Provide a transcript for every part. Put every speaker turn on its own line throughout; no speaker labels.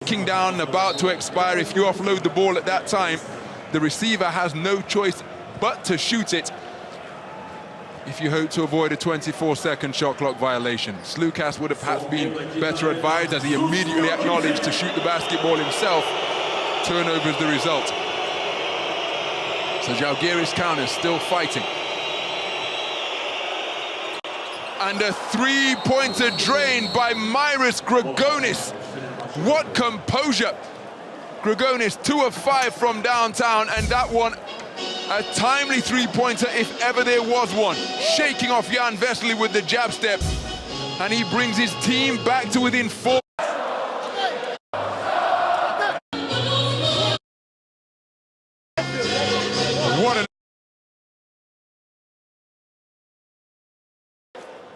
ticking down, about to expire. If you offload the ball at that time, the receiver has no choice but to shoot it if you hope to avoid a 24-second shot clock violation. Slukas would have perhaps been better advised, as he immediately acknowledged to shoot the basketball himself. Turnover is the result. So Žalgiris Kaunas still fighting. And a three-pointer drained by Myris Grigonis. What composure. Grigonis 2 of 5 from downtown, and that one a timely three-pointer if ever there was one. Shaking off Jan Vesely with the jab step, and he brings his team back to within 4. What a...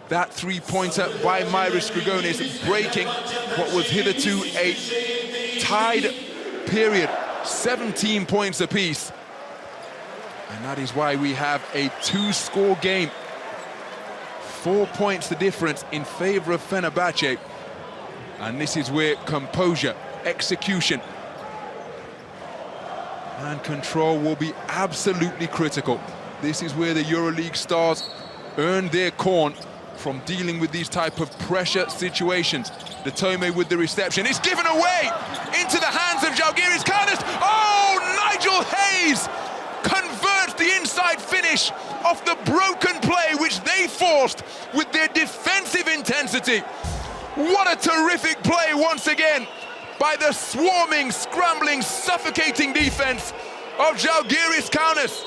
That three-pointer by Myris Grigonis, breaking what was hitherto a tied period, 17 points apiece. And that is why we have a 2-score game. 4 points the difference in favor of Fenerbahçe. And this is where composure, execution, and control will be absolutely critical. This is where the Euroleague stars earn their corn from dealing with these type of pressure situations. The Tome with the reception. It's given away into the hands of Žalgiris Kaunas. Oh, Nigel Hayes converts the inside finish off the broken play which they forced with their defensive intensity. What a terrific play once again by the swarming, scrambling, suffocating defense of Žalgiris Kaunas,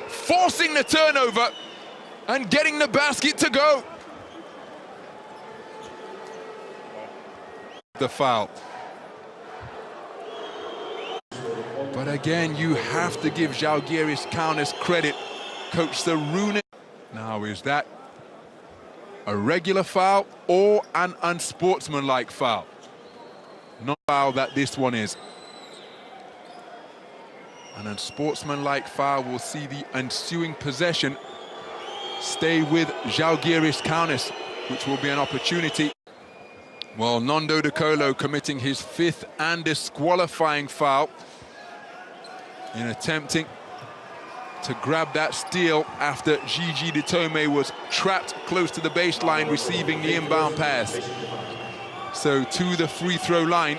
forcing the turnover and getting the basket to go. The foul. But again, you have to give Žalgiris Kaunas credit. Coach Saruna. Now, is that a regular foul or an unsportsmanlike foul? Not a foul that this one is. An unsportsmanlike foul will see the ensuing possession stay with Žalgiris Kaunas, which will be an opportunity. Well, Nando De Colo committing his 5th and disqualifying foul in attempting to grab that steal after Gigi De Tome was trapped close to the baseline receiving the inbound pass. So to the free throw line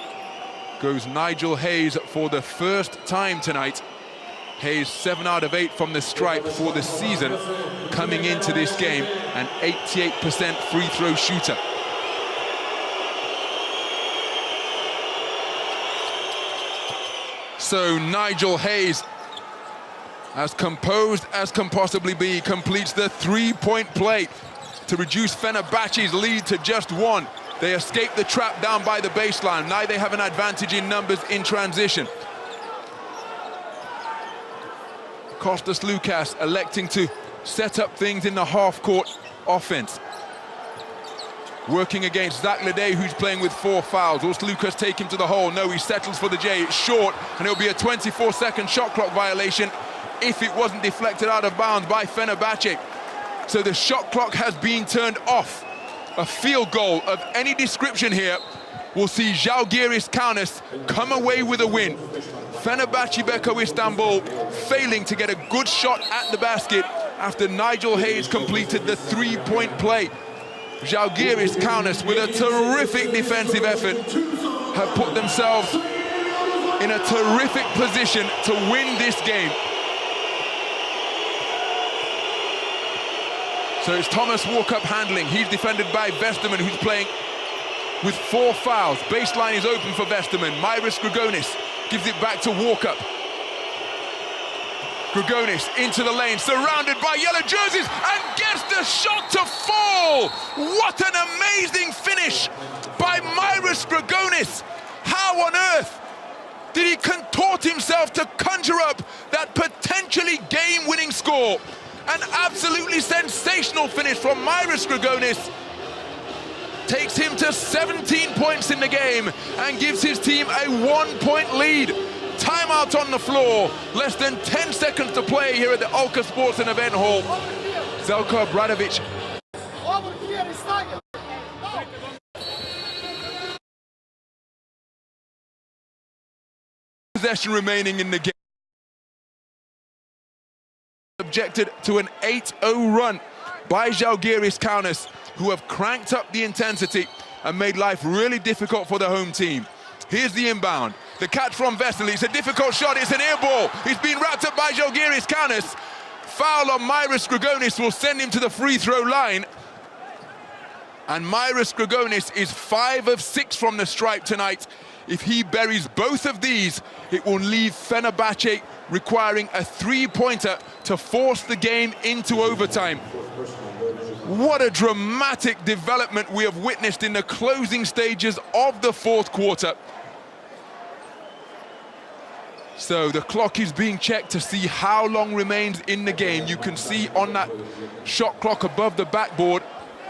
goes Nigel Hayes for the first time tonight. Hayes 7 out of 8 from the stripe for the season, coming into this game, an 88% free throw shooter. So Nigel Hayes, as composed as can possibly be, completes the three-point play to reduce Fenerbahçe's lead to just 1. They escape the trap down by the baseline. Now they have an advantage in numbers in transition. Kostas Lukas electing to set up things in the half-court offense. Working against Zach Ledee, who's playing with 4 fouls. Will Lukas take him to the hole? No, he settles for the J. It's short, and it'll be a 24-second shot clock violation if it wasn't deflected out of bounds by Fenerbahçe. So the shot clock has been turned off. A field goal of any description here will see Žalgiris Kaunas come away with a win. Fenerbahçe Beko Istanbul failing to get a good shot at the basket after Nigel Hayes completed the three-point play. Žalgiris Kaunas, with a terrific defensive effort, have put themselves in a terrific position to win this game. So it's Thomas Walkup handling. He's defended by Vesterman, who's playing with 4 fouls. Baseline is open for Vesterman. Myris Grigonis gives it back to Walkup. Grigonis into the lane, surrounded by yellow jerseys, and gets the shot to fall! What an amazing finish by Myris Grigonis! How on earth did he contort himself to conjure up that potentially game-winning score? An absolutely sensational finish from Myris Grigonis. Takes him to 17 points in the game and gives his team a 1-point lead. Timeout on the floor. Less than 10 seconds to play here at the Alka Sports and Event Hall. Zelko Obradovic possession remaining in the game. Subjected to an 8-0 run by Žalgiris Kaunas, who have cranked up the intensity and made life really difficult for the home team. Here's the inbound. The catch from Vesely. It's a difficult shot. It's an air ball. He's been wrapped up by Žalgiris Kaunas. Foul on Myris Grigonis will send him to the free throw line. And Myris Grigonis is 5 of 6 from the stripe tonight. If he buries both of these, it will leave Fenerbahçe requiring a three-pointer to force the game into overtime. What a dramatic development we have witnessed in the closing stages of the fourth quarter. So the clock is being checked to see how long remains in the game. You can see on that shot clock above the backboard,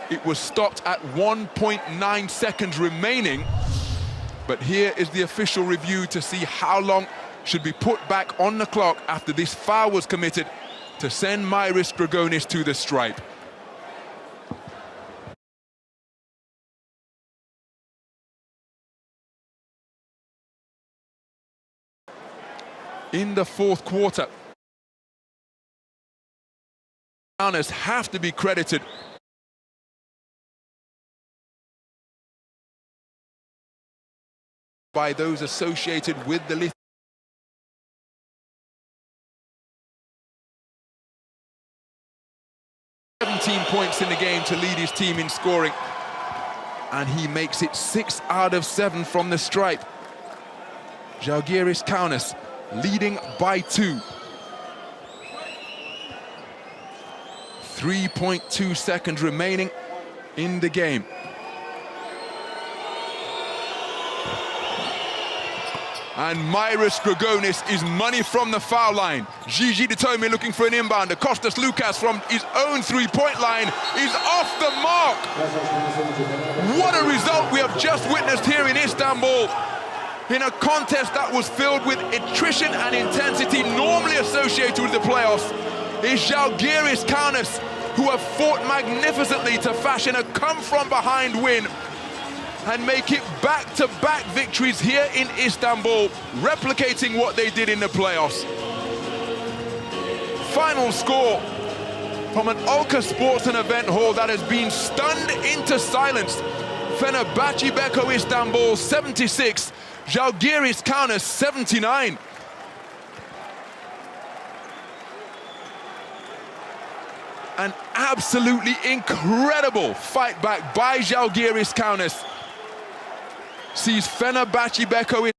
it was stopped at 1.9 seconds remaining. But here is the official review to see how long should be put back on the clock after this foul was committed to send Myris Grigonis to the stripe. In the fourth quarter, Kaunas have to be credited by those associated with the list. 17 points in the game to lead his team in scoring, and he makes it 6 out of 7 from the stripe. Žalgiris Kaunas leading by 2. 3.2 seconds remaining in the game. And Myris Grigonis is money from the foul line. Gigi Ditomi looking for an inbound. Kostas Lukas from his own three-point line is off the mark. What a result we have just witnessed here in Istanbul, in a contest that was filled with attrition and intensity normally associated with the playoffs. Is Žalgiris Kaunas, who have fought magnificently to fashion a come-from-behind win and make it back-to-back victories here in Istanbul, replicating what they did in the playoffs. Final score from an Ulka Sports and Event Hall that has been stunned into silence. Fenerbahçe Beko Istanbul 76, Žalgiris Kaunas 79. An absolutely incredible fight back by Žalgiris Kaunas sees Fenerbahçe Beko